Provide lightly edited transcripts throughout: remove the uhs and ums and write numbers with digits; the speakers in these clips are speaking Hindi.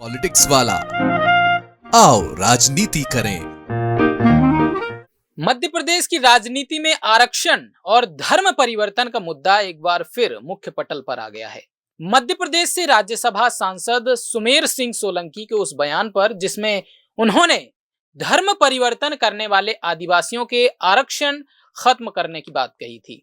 पॉलिटिक्स वाला आओ राजनीति करें। मध्य प्रदेश की राजनीति में आरक्षण और धर्म परिवर्तन का मुद्दा एक बार फिर मुख्य पटल पर आ गया है। मध्य प्रदेश से राज्यसभा सांसद सुमेर सिंह सोलंकी के उस बयान पर जिसमें उन्होंने धर्म परिवर्तन करने वाले आदिवासियों के आरक्षण खत्म करने की बात कही थी।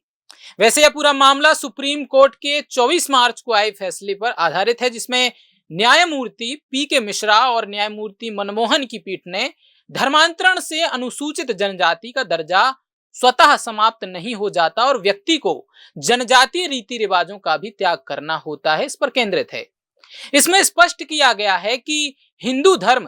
वैसे यह पूरा मामला सुप्रीम कोर्ट के 24 मार्च को आए फैसले पर आधारित है, जिसमें न्यायमूर्ति पी.के. मिश्रा और न्यायमूर्ति मनमोहन की पीठ ने धर्मांतरण से अनुसूचित जनजाति का दर्जा स्वतः समाप्त नहीं हो जाता और व्यक्ति को जनजातीय रीति रिवाजों का भी त्याग करना होता है, इस पर केंद्रित है। इसमें स्पष्ट किया गया है कि हिंदू धर्म,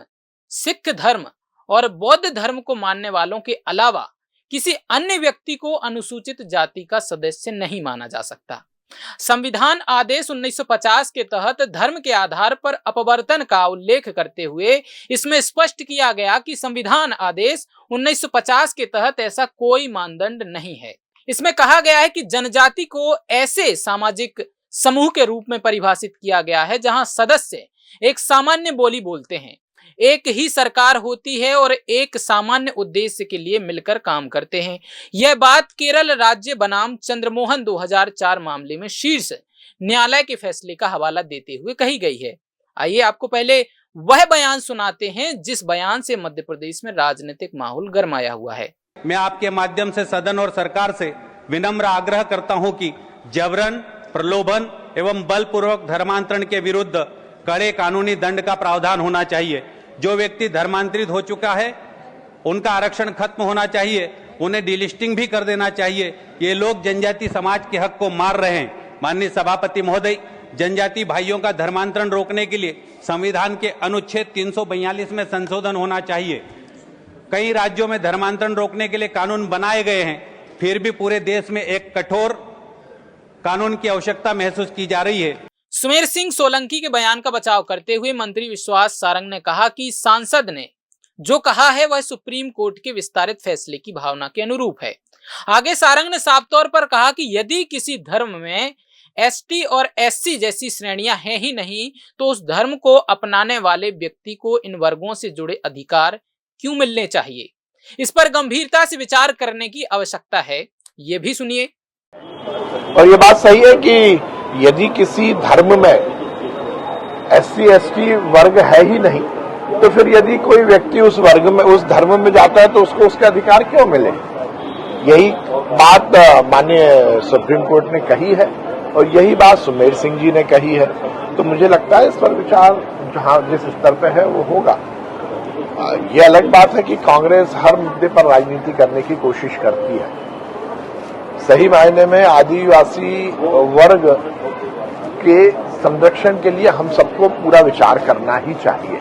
सिख धर्म और बौद्ध धर्म को मानने वालों के अलावा किसी अन्य व्यक्ति को अनुसूचित जाति का सदस्य नहीं माना जा सकता। संविधान आदेश 1950 के तहत धर्म के आधार पर अपवर्तन का उल्लेख करते हुए इसमें स्पष्ट किया गया कि संविधान आदेश 1950 के तहत ऐसा कोई मानदंड नहीं है। इसमें कहा गया है कि जनजाति को ऐसे सामाजिक समूह के रूप में परिभाषित किया गया है जहां सदस्य एक सामान्य बोली बोलते हैं, एक ही सरकार होती है और एक सामान्य उद्देश्य के लिए मिलकर काम करते हैं। यह बात केरल राज्य बनाम चंद्रमोहन 2004 मामले में शीर्ष न्यायालय के फैसले का हवाला देते हुए कही गई है। आइए आपको पहले वह बयान सुनाते हैं जिस बयान से मध्य प्रदेश में राजनीतिक माहौल गरमाया हुआ है। मैं आपके माध्यम से सदन और सरकार से विनम्र आग्रह करता हूं कि जबरन, प्रलोभन एवं बलपूर्वक धर्मांतरण के विरुद्ध कड़े कानूनी दंड का प्रावधान होना चाहिए। जो व्यक्ति धर्मांतरित हो चुका है उनका आरक्षण खत्म होना चाहिए, उन्हें डिलिस्टिंग भी कर देना चाहिए। ये लोग जनजाति समाज के हक को मार रहे हैं। माननीय सभापति महोदय, जनजाति भाइयों का धर्मांतरण रोकने के लिए संविधान के अनुच्छेद 342 में संशोधन होना चाहिए। कई राज्यों में धर्मांतरण रोकने के लिए कानून बनाए गए हैं, फिर भी पूरे देश में एक कठोर कानून की आवश्यकता महसूस की जा रही है। सुमेर सिंह सोलंकी के बयान का बचाव करते हुए मंत्री विश्वास सारंग ने कहा कि सांसद ने जो कहा है वह सुप्रीम कोर्ट के विस्तारित फैसले की भावना के अनुरूप है। आगे सारंग ने साफ तौर पर कहा कि यदि किसी धर्म में एसटी और एससी जैसी श्रेणियां हैं ही नहीं तो उस धर्म को अपनाने वाले व्यक्ति को इन वर्गों से जुड़े अधिकार क्यों मिलने चाहिए। इस पर गंभीरता से विचार करने की आवश्यकता है। ये भी सुनिए। और ये बात सही है कि यदि किसी धर्म में एससी एसटी वर्ग है ही नहीं तो फिर यदि कोई व्यक्ति उस वर्ग में, उस धर्म में जाता है तो उसको उसके अधिकार क्यों मिले। यही बात माननीय सुप्रीम कोर्ट ने कही है और यही बात सुमेर सिंह जी ने कही है। तो मुझे लगता है इस पर विचार जहां जिस स्तर पे है वो होगा। ये अलग बात है कि कांग्रेस हर मुद्दे पर राजनीति करने की कोशिश करती है। सही मायने में आदिवासी वर्ग के संरक्षण के लिए हम सबको पूरा विचार करना ही चाहिए।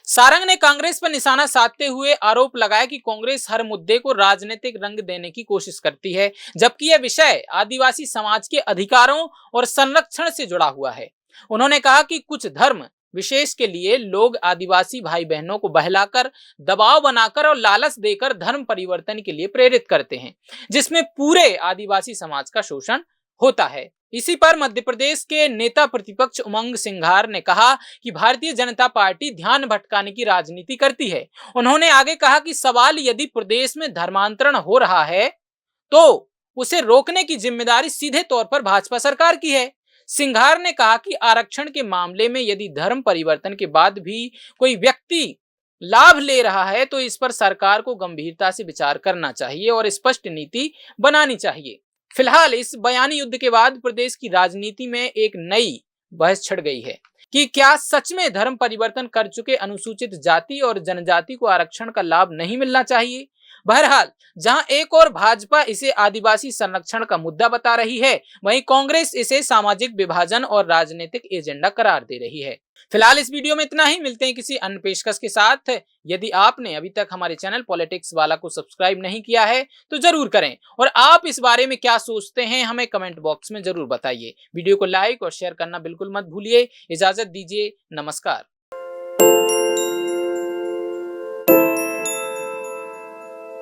सारंग ने कांग्रेस पर निशाना साधते हुए आरोप लगाया कि कांग्रेस हर मुद्दे को राजनीतिक रंग देने की कोशिश करती है, जबकि यह विषय आदिवासी समाज के अधिकारों और संरक्षण से जुड़ा हुआ है। उन्होंने कहा कि कुछ धर्म विशेष के लिए लोग आदिवासी भाई बहनों को बहलाकर, दबाव बनाकर और लालच देकर धर्म परिवर्तन के लिए प्रेरित करते हैं, जिसमें पूरे आदिवासी समाज का शोषण होता है। इसी पर मध्य प्रदेश के नेता प्रतिपक्ष उमंग सिंघार ने कहा कि भारतीय जनता पार्टी ध्यान भटकाने की राजनीति करती है। उन्होंने आगे कहा कि सवाल यदि प्रदेश में धर्मांतरण हो रहा है तो उसे रोकने की जिम्मेदारी सीधे तौर पर भाजपा सरकार की है। सिंघार ने कहा कि आरक्षण के मामले में यदि धर्म परिवर्तन के बाद भी कोई व्यक्ति लाभ ले रहा है तो इस पर सरकार को गंभीरता से विचार करना चाहिए और स्पष्ट नीति बनानी चाहिए। फिलहाल इस बयानी युद्ध के बाद प्रदेश की राजनीति में एक नई बहस छिड़ गई है कि क्या सच में धर्म परिवर्तन कर चुके अनुसूचित जाति और जनजाति को आरक्षण का लाभ नहीं मिलना चाहिए। बहरहाल जहां एक और भाजपा इसे आदिवासी संरक्षण का मुद्दा बता रही है, वहीं कांग्रेस इसे सामाजिक विभाजन और राजनीतिक एजेंडा करार दे रही है। फिलहाल इस वीडियो में इतना ही। मिलते हैं किसी अन्य पेशकश के साथ। यदि आपने अभी तक हमारे चैनल पॉलिटिक्स वाला को सब्सक्राइब नहीं किया है तो जरूर करें और आप इस बारे में क्या सोचते हैं हमें कमेंट बॉक्स में जरूर बताइए। वीडियो को लाइक और शेयर करना बिल्कुल मत भूलिए। इजाजत दीजिए। नमस्कार।